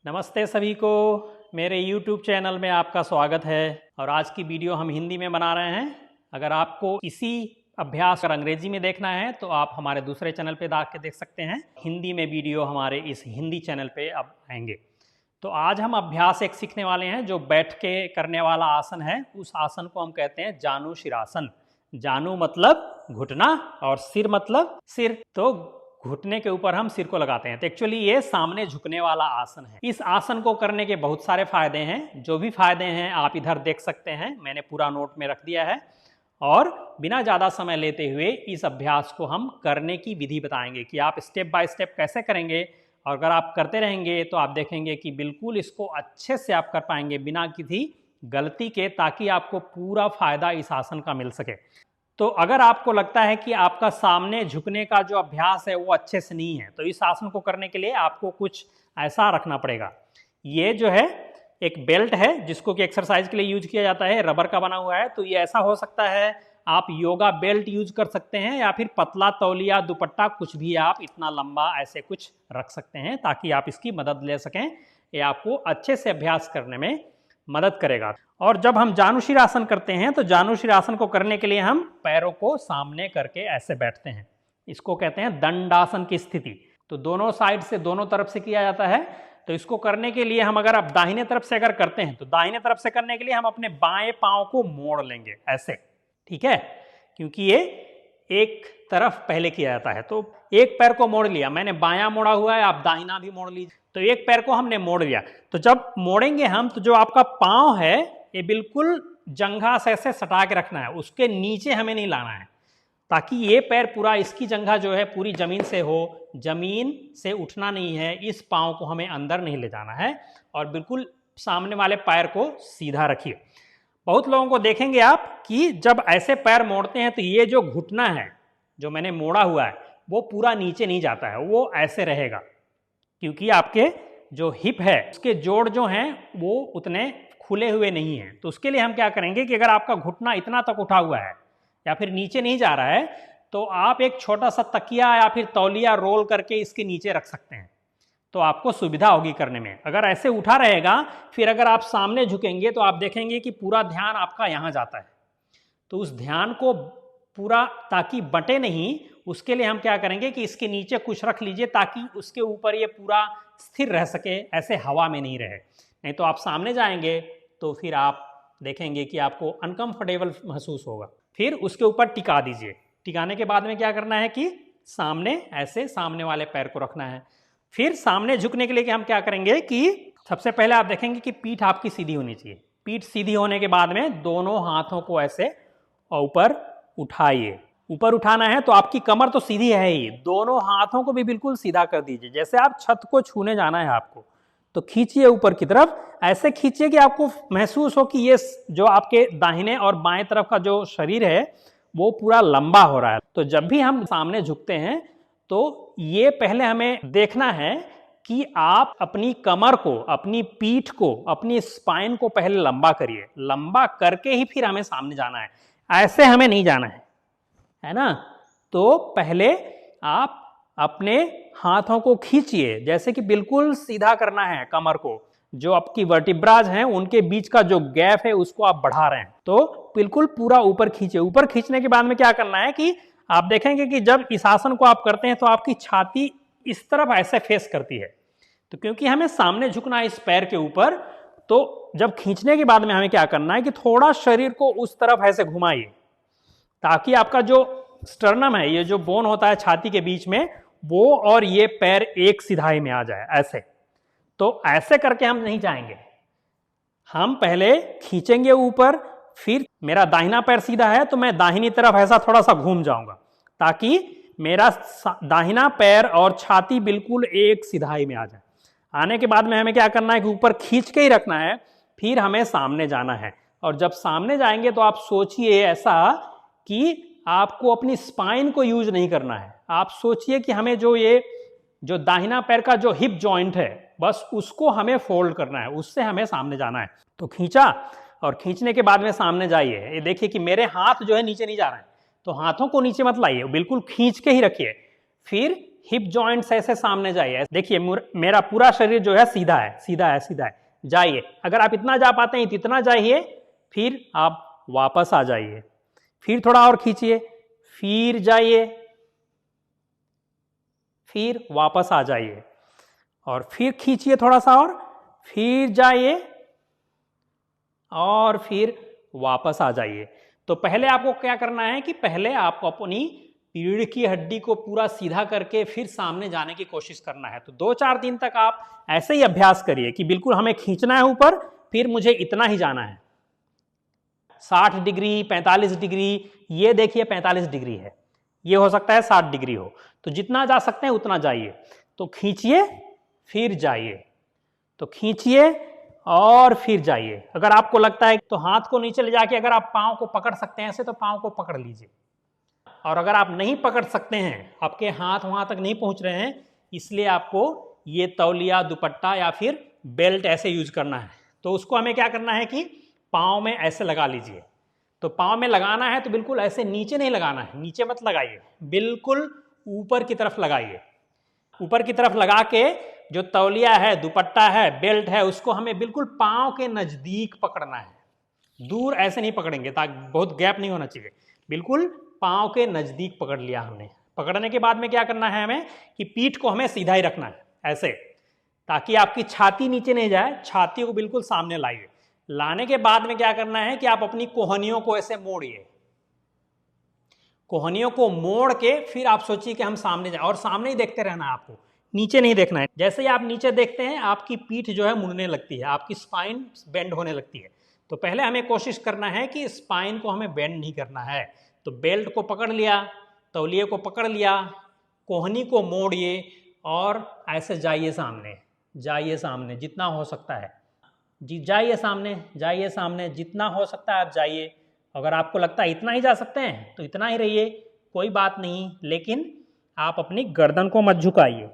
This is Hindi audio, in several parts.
नमस्ते सभी को, मेरे YouTube चैनल में आपका स्वागत है। और आज की वीडियो हम हिंदी में बना रहे हैं। अगर आपको इसी अभ्यास और अंग्रेजी में देखना है तो आप हमारे दूसरे चैनल पे जाके देख सकते हैं। हिंदी में वीडियो हमारे इस हिंदी चैनल पे अब आएंगे। तो आज हम अभ्यास एक सीखने वाले हैं जो बैठ के करने वाला आसन है। उस आसन को हम कहते हैं जानु शिरासन। जानु मतलब घुटना और सिर मतलब सिर। तो घुटने के ऊपर हम सिर को लगाते हैं। तो एक्चुअली ये सामने झुकने वाला आसन है। इस आसन को करने के बहुत सारे फायदे हैं। जो भी फायदे हैं आप इधर देख सकते हैं, मैंने पूरा नोट में रख दिया है। और बिना ज़्यादा समय लेते हुए इस अभ्यास को हम करने की विधि बताएंगे कि आप स्टेप बाय स्टेप कैसे करेंगे। और अगर आप करते रहेंगे तो आप देखेंगे कि बिल्कुल इसको अच्छे से आप कर पाएंगे बिना किसी गलती के, ताकि आपको पूरा फायदा इस आसन का मिल सके। तो अगर आपको लगता है कि आपका सामने झुकने का जो अभ्यास है वो अच्छे से नहीं है, तो इस आसन को करने के लिए आपको कुछ ऐसा रखना पड़ेगा। ये जो है एक बेल्ट है जिसको कि एक्सरसाइज के लिए यूज किया जाता है, रबर का बना हुआ है। तो ये ऐसा हो सकता है, आप योगा बेल्ट यूज कर सकते हैं या फिर पतला तौलिया दुपट्टा, कुछ भी आप इतना लंबा ऐसे कुछ रख सकते हैं ताकि आप इसकी मदद ले सकें। ये आपको अच्छे से अभ्यास करने में मदद करेगा। और जब हम जानुशीर आसन करते हैं तो जानुशीर आसन को करने के लिए हम पैरों को सामने करके ऐसे बैठते हैं। इसको कहते हैं दंडासन की स्थिति। तो दोनों साइड से, दोनों तरफ से किया जाता है। तो इसको करने के लिए हम अगर आप दाहिने तरफ से अगर करते हैं तो दाहिने तरफ से करने के लिए हम अपने बाएं पांव को मोड़ लेंगे ऐसे, ठीक है, क्योंकि ये एक तरफ पहले किया जाता है। तो एक पैर को मोड़ लिया, मैंने बायां मोड़ा हुआ है, आप दाहिना भी मोड़ लीजिए। तो एक पैर को हमने मोड़ लिया। तो जब मोड़ेंगे हम तो जो आपका पांव है ये बिल्कुल जंघा से ऐसे सटा के रखना है, उसके नीचे हमें नहीं लाना है, ताकि ये पैर पूरा, इसकी जंघा जो है पूरी जमीन से हो, जमीन से उठना नहीं है। इस पांव को हमें अंदर नहीं ले जाना है और बिल्कुल सामने वाले पैर को सीधा रखिए। बहुत लोगों को देखेंगे आप कि जब ऐसे पैर मोड़ते हैं तो ये जो घुटना है जो मैंने मोड़ा हुआ है वो पूरा नीचे नहीं जाता है, वो ऐसे रहेगा, क्योंकि आपके जो हिप है उसके जोड़ जो हैं वो उतने खुले हुए नहीं हैं। तो उसके लिए हम क्या करेंगे कि अगर आपका घुटना इतना तक उठा हुआ है या फिर नीचे नहीं जा रहा है तो आप एक छोटा सा तकिया या फिर तौलिया रोल करके इसके नीचे रख सकते हैं, तो आपको सुविधा होगी करने में। अगर ऐसे उठा रहेगा, फिर अगर आप सामने झुकेंगे तो आप देखेंगे कि पूरा ध्यान आपका यहाँ जाता है। तो उस ध्यान को पूरा, ताकि बटे नहीं, उसके लिए हम क्या करेंगे कि इसके नीचे कुछ रख लीजिए ताकि उसके ऊपर ये पूरा स्थिर रह सके, ऐसे हवा में नहीं रहे। नहीं तो आप सामने जाएंगे तो फिर आप देखेंगे कि आपको अनकंफर्टेबल महसूस होगा। फिर उसके ऊपर टिका दीजिए। टिकाने के बाद में क्या करना है कि सामने ऐसे सामने वाले पैर को रखना है। फिर सामने झुकने के लिए हम क्या करेंगे कि सबसे पहले आप देखेंगे कि पीठ आपकी सीधी होनी चाहिए। पीठ सीधी होने के बाद में दोनों हाथों को ऐसे ऊपर उठाइए। ऊपर उठाना है तो आपकी कमर तो सीधी है ही, दोनों हाथों को भी बिल्कुल सीधा कर दीजिए। जैसे आप छत को छूने जाना है आपको, तो खींचिए ऊपर की तरफ, ऐसे खींचिए कि आपको महसूस हो कि ये जो आपके दाहिने और बाएं तरफ का जो शरीर है वो पूरा लंबा हो रहा है। तो जब भी हम सामने झुकते हैं तो ये पहले हमें देखना है कि आप अपनी कमर को, अपनी पीठ को, अपनी स्पाइन को पहले लंबा करिए। लंबा करके ही फिर हमें सामने जाना है, ऐसे हमें नहीं जाना है ना। तो पहले आप अपने हाथों को खींचिए, जैसे कि बिल्कुल सीधा करना है कमर को। जो आपकी वर्टिब्राज हैं उनके बीच का जो गैप है उसको आप बढ़ा रहे हैं, तो बिल्कुल पूरा ऊपर खींचिए। ऊपर खींचने के बाद में क्या करना है कि आप देखेंगे कि जब इस आसन को आप करते हैं तो आपकी छाती इस तरफ ऐसे फेस करती है। तो क्योंकि हमें सामने झुकना है इस पैर के ऊपर, तो जब खींचने के बाद में हमें क्या करना है कि थोड़ा शरीर को उस तरफ ऐसे घुमाइए, ताकि आपका जो स्टर्नम है, ये जो बोन होता है छाती के बीच में, वो और ये पैर एक सिधाई में आ जाए ऐसे। तो ऐसे करके हम नहीं जाएंगे, हम पहले खींचेंगे ऊपर, फिर मेरा दाहिना पैर सीधा है तो मैं दाहिनी तरफ ऐसा थोड़ा सा घूम जाऊंगा, ताकि मेरा दाहिना पैर और छाती बिल्कुल एक सिधाई में आ जाए। आने के बाद में हमें क्या करना है कि ऊपर खींच के ही रखना है, फिर हमें सामने जाना है। और जब सामने जाएंगे तो आप सोचिए ऐसा कि आपको अपनी स्पाइन को यूज नहीं करना है। आप सोचिए कि हमें जो दाहिना पैर का जो हिप जॉइंट है, बस उसको हमें फोल्ड करना है, उससे हमें सामने जाना है। तो खींचा, और खींचने के बाद में सामने जाइए। ये देखिए कि मेरे हाथ जो है नीचे नहीं जा रहे हैं, तो हाथों को नीचे मत लाइए, बिल्कुल खींच के ही रखिए। फिर हिप जॉइंट्स ऐसे सामने जाइए। देखिए मेरा पूरा शरीर जो है सीधा है, सीधा है, सीधा है। जाइए, अगर आप इतना जा पाते हैं तो इतना जाइए, फिर आप वापस आ जाइए, फिर थोड़ा और खींचिए, फिर जाइए, फिर वापस आ जाइए, और फिर खींचिए थोड़ा सा और फिर जाइए और फिर वापस आ जाइए। तो पहले आपको क्या करना है कि पहले आपको अपनी रीढ़ की हड्डी को पूरा सीधा करके फिर सामने जाने की कोशिश करना है। तो 2-4 दिन तक आप ऐसे ही अभ्यास करिए कि बिल्कुल हमें खींचना है ऊपर, फिर मुझे इतना ही जाना है। 60 डिग्री, 45 डिग्री, ये देखिए 45 डिग्री है, ये हो सकता है 60 डिग्री हो। तो जितना जा सकते हैं उतना जाइए। तो खींचिए फिर जाइए, तो खींचिए और फिर जाइए। अगर आपको लगता है तो हाथ को नीचे ले जाके अगर आप पाँव को पकड़ सकते हैं ऐसे, तो पाँव को पकड़ लीजिए। और अगर आप नहीं पकड़ सकते हैं, आपके हाथ वहां तक नहीं पहुंच रहे हैं, इसलिए आपको ये तौलिया, दुपट्टा या फिर बेल्ट ऐसे यूज करना है। तो उसको हमें क्या करना है कि पाँव में ऐसे लगा लीजिए। तो पाँव में लगाना है तो बिल्कुल ऐसे नीचे नहीं लगाना है, नीचे मत लगाइए, बिल्कुल ऊपर की तरफ लगाइए। ऊपर की तरफ लगा के जो तौलिया है, दुपट्टा है, बेल्ट है, उसको हमें बिल्कुल पाँव के नजदीक पकड़ना है। दूर ऐसे नहीं पकड़ेंगे ताकि बहुत गैप नहीं होना चाहिए, बिल्कुल पाँव के नजदीक पकड़ लिया हमने। पकड़ने के बाद में क्या करना है हमें कि पीठ को हमें सीधा ही रखना है ऐसे, ताकि आपकी छाती नीचे नहीं जाए, छाती को बिल्कुल सामने लाइए। लाने के बाद में क्या करना है कि आप अपनी कोहनियों को ऐसे मोड़िए, कोहनियों को मोड़ के फिर आप सोचिए कि हम सामने जाए, और सामने ही देखते रहना है आपको, नीचे नहीं देखना है। जैसे ही आप नीचे देखते हैं आपकी पीठ जो है मुड़ने लगती है, आपकी स्पाइन बेंड होने लगती है। तो पहले हमें कोशिश करना है कि स्पाइन को हमें बेंड नहीं करना है। तो बेल्ट को पकड़ लिया, तौलिए को पकड़ लिया, कोहनी को मोड़िए और ऐसे जाइए सामने, जाइए सामने जितना हो सकता है जी, जाइए सामने, जाइए सामने जितना हो सकता है आप जाइए। अगर आपको लगता है इतना ही जा सकते हैं तो इतना ही रहिए, कोई बात नहीं, लेकिन आप अपनी गर्दन को मत झुकाइए।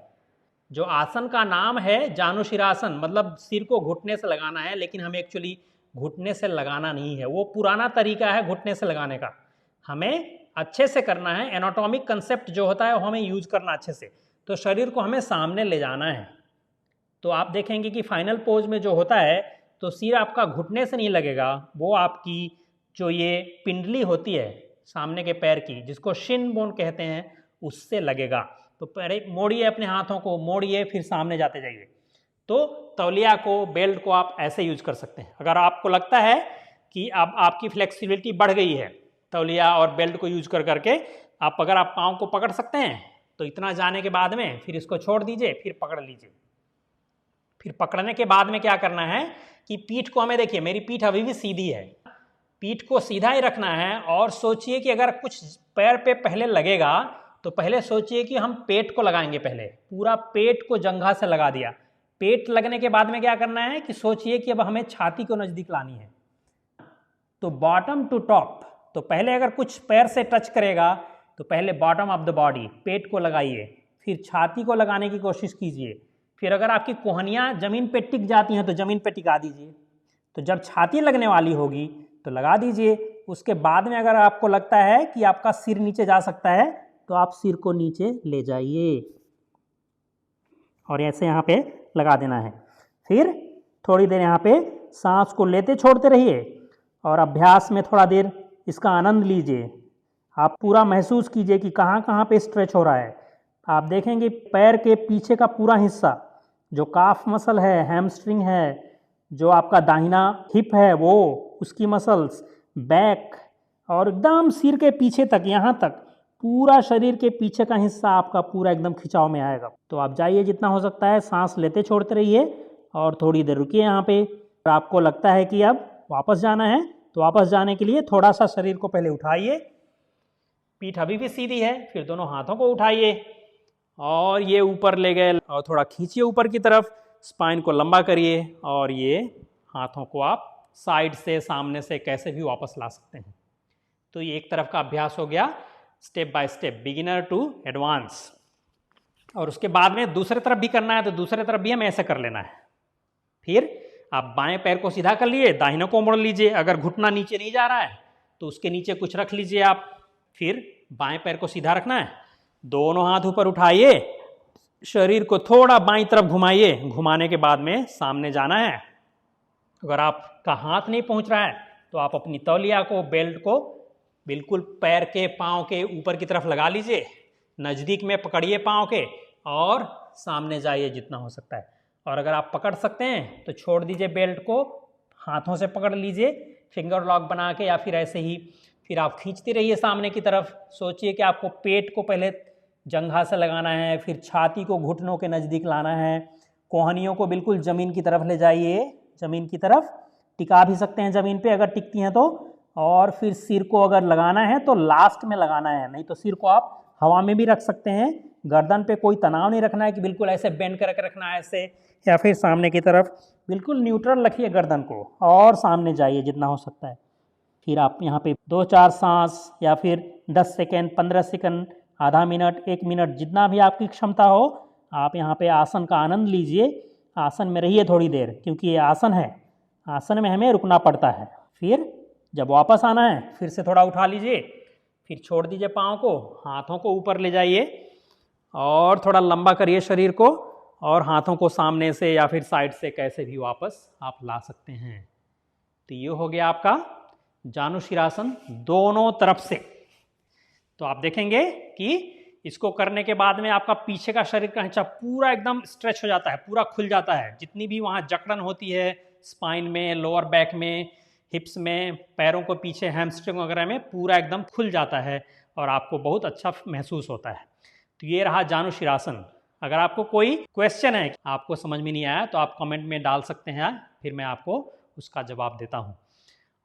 जो आसन का नाम है जानुशिरासन, मतलब सिर को घुटने से लगाना है, लेकिन हमें एक्चुअली घुटने से लगाना नहीं है, वो पुराना तरीका है घुटने से लगाने का। हमें अच्छे से करना है, एनाटॉमिक कंसेप्ट जो होता है वो हमें यूज करना अच्छे से। तो शरीर को हमें सामने ले जाना है। तो आप देखेंगे कि फाइनल पोज में जो होता है तो सिर आपका घुटने से नहीं लगेगा, वो आपकी जो ये पिंडली होती है सामने के पैर की, जिसको शिन बोन कहते हैं, उससे लगेगा। तो पहले मोड़िए, अपने हाथों को मोड़िए, फिर सामने जाते जाइए। तो तौलिया को, बेल्ट को आप ऐसे यूज कर सकते हैं। अगर आपको लगता है कि अब आपकी फ्लेक्सिबिलिटी बढ़ गई है तौलिया और बेल्ट को यूज कर करके, अगर आप पाँव को पकड़ सकते हैं तो इतना जाने के बाद में फिर इसको छोड़ दीजिए, फिर पकड़ लीजिए। फिर पकड़ने के बाद में क्या करना है कि पीठ को हमें, देखिए मेरी पीठ अभी भी सीधी है, पीठ को सीधा ही रखना है। और सोचिए कि अगर कुछ पैर पे पहले लगेगा तो पहले सोचिए कि हम पेट को लगाएंगे, पहले पूरा पेट को जंघा से लगा दिया। पेट लगने के बाद में क्या करना है कि सोचिए कि अब हमें छाती को नजदीक लानी है। तो बॉटम टू टॉप, तो पहले अगर कुछ पैर से टच करेगा तो पहले बॉटम ऑफ द बॉडी, पेट को लगाइए, फिर छाती को लगाने की कोशिश कीजिए। फिर अगर आपकी कोहनियाँ जमीन पे टिक जाती हैं तो जमीन पे टिका दीजिए। तो जब छाती लगने वाली होगी तो लगा दीजिए। उसके बाद में अगर आपको लगता है कि आपका सिर नीचे जा सकता है तो आप सिर को नीचे ले जाइए और ऐसे यहाँ पे लगा देना है। फिर थोड़ी देर यहाँ पे सांस को लेते छोड़ते रहिए और अभ्यास में थोड़ा देर इसका आनंद लीजिए। आप पूरा महसूस कीजिए कि कहाँ कहाँ पे स्ट्रेच हो रहा है। आप देखेंगे पैर के पीछे का पूरा हिस्सा, जो काफ मसल है, हैमस्ट्रिंग है, जो आपका दाहिना हिप है वो, उसकी मसल्स, बैक और एकदम सिर के पीछे तक, यहाँ तक पूरा शरीर के पीछे का हिस्सा आपका पूरा एकदम खिंचाव में आएगा। तो आप जाइए जितना हो सकता है, सांस लेते छोड़ते रहिए और थोड़ी देर रुकिए यहाँ पे। अगर आपको लगता है कि अब वापस जाना है तो वापस जाने के लिए थोड़ा सा शरीर को पहले उठाइए, पीठ अभी भी सीधी है, फिर दोनों हाथों को उठाइए और ये ऊपर ले गए और थोड़ा खींचिए ऊपर की तरफ, स्पाइन को लंबा करिए और ये हाथों को आप साइड से, सामने से कैसे भी वापस ला सकते हैं। तो ये एक तरफ का अभ्यास हो गया, step by step, beginner to advance. और उसके बाद में दूसरे तरफ भी करना है तो दूसरे तरफ भी हमें ऐसे कर लेना है। फिर आप बाएं पैर को सीधा कर लिए, दाहिने को मोड़ लीजिए। अगर घुटना नीचे नहीं जा रहा है तो उसके नीचे कुछ रख लीजिए आप। फिर बाएं पैर को सीधा रखना है, दोनों हाथ ऊपर उठाइए शरीर को थोड़ा बाईं तरफ घुमाइए। घुमाने के बाद में सामने जाना है। अगर आपका हाथ नहीं पहुंच रहा है तो आप अपनी तौलिया को, बेल्ट को बिल्कुल पैर के, पाँव के ऊपर की तरफ लगा लीजिए। नज़दीक में पकड़िए पाँव के और सामने जाइए जितना हो सकता है। और अगर आप पकड़ सकते हैं तो छोड़ दीजिए बेल्ट को, हाथों से पकड़ लीजिए फिंगर लॉक बना के, या फिर ऐसे ही फिर आप खींचते रहिए सामने की तरफ। सोचिए कि आपको पेट को पहले जंघा से लगाना है, फिर छाती को घुटनों के नज़दीक लाना है, कोहनियों को बिल्कुल ज़मीन की तरफ ले जाइए। ज़मीन की तरफ टिका भी सकते हैं ज़मीन पे अगर टिकती हैं तो। और फिर सिर को अगर लगाना है तो लास्ट में लगाना है, नहीं तो सिर को आप हवा में भी रख सकते हैं। गर्दन पे कोई तनाव नहीं रखना है कि बिल्कुल ऐसे बेंड करके रखना है ऐसे, या फिर सामने की तरफ। बिल्कुल न्यूट्रल रखिए गर्दन को और सामने जाइए जितना हो सकता है। फिर आप यहाँ पे 2-4 सांस या फिर 10 सेकेंड, 15 सेकेंड, आधा मिनट, 1 मिनट, जितना भी आपकी क्षमता हो, आप यहाँ पे आसन का आनंद लीजिए। आसन में रहिए थोड़ी देर, क्योंकि ये आसन है, आसन में हमें रुकना पड़ता है। फिर जब वापस आना है फिर से थोड़ा उठा लीजिए, फिर छोड़ दीजिए पाँव को, हाथों को ऊपर ले जाइए और थोड़ा लंबा करिए शरीर को, और हाथों को सामने से या फिर साइड से कैसे भी वापस आप ला सकते हैं। तो ये हो गया आपका जानुशिरासन दोनों तरफ से। तो आप देखेंगे कि इसको करने के बाद में आपका पीछे का शरीर का हिस्सा पूरा एकदम स्ट्रेच हो जाता है, पूरा खुल जाता है। जितनी भी वहाँ जकड़न होती है स्पाइन में, लोअर बैक में, हिप्स में, पैरों को पीछे हैमस्ट्रिंग वगैरह में, पूरा एकदम खुल जाता है और आपको बहुत अच्छा महसूस होता है। तो ये रहा जानुशिरासन। अगर आपको कोई क्वेश्चन है, आपको समझ में नहीं आया, तो आप कमेंट में डाल सकते हैं, फिर मैं आपको उसका जवाब देता हूँ।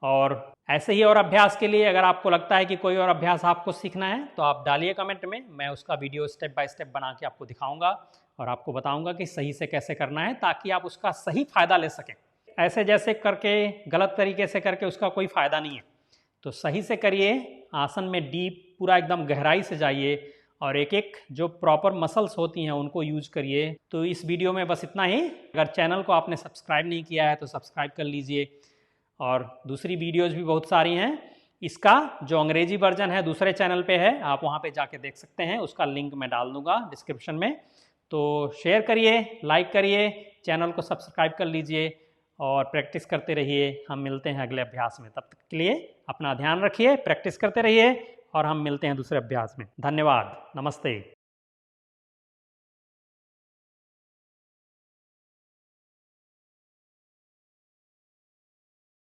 और ऐसे ही और अभ्यास के लिए अगर आपको लगता है कि कोई और अभ्यास आपको सीखना है तो आप डालिए कमेंट में, मैं उसका वीडियो स्टेप बाय स्टेप बना के आपको दिखाऊंगा और आपको बताऊंगा कि सही से कैसे करना है, ताकि आप उसका सही फ़ायदा ले सकें। ऐसे जैसे करके, गलत तरीके से करके उसका कोई फ़ायदा नहीं है। तो सही से करिए, आसन में डीप पूरा एकदम गहराई से जाइए और एक एक जो प्रॉपर मसल्स होती हैं उनको यूज करिए। तो इस वीडियो में बस इतना ही। अगर चैनल को आपने सब्सक्राइब नहीं किया है तो सब्सक्राइब कर लीजिए, और दूसरी वीडियोज़ भी बहुत सारी हैं। इसका जो अंग्रेजी वर्जन है दूसरे चैनल पे है, आप वहाँ पे जाके देख सकते हैं, उसका लिंक मैं डाल दूँगा डिस्क्रिप्शन में। तो शेयर करिए, लाइक करिए, चैनल को सब्सक्राइब कर लीजिए और प्रैक्टिस करते रहिए। हम मिलते हैं अगले अभ्यास में, तब तक के लिए अपना ध्यान रखिए, प्रैक्टिस करते रहिए और हम मिलते हैं दूसरे अभ्यास में। धन्यवाद, नमस्ते।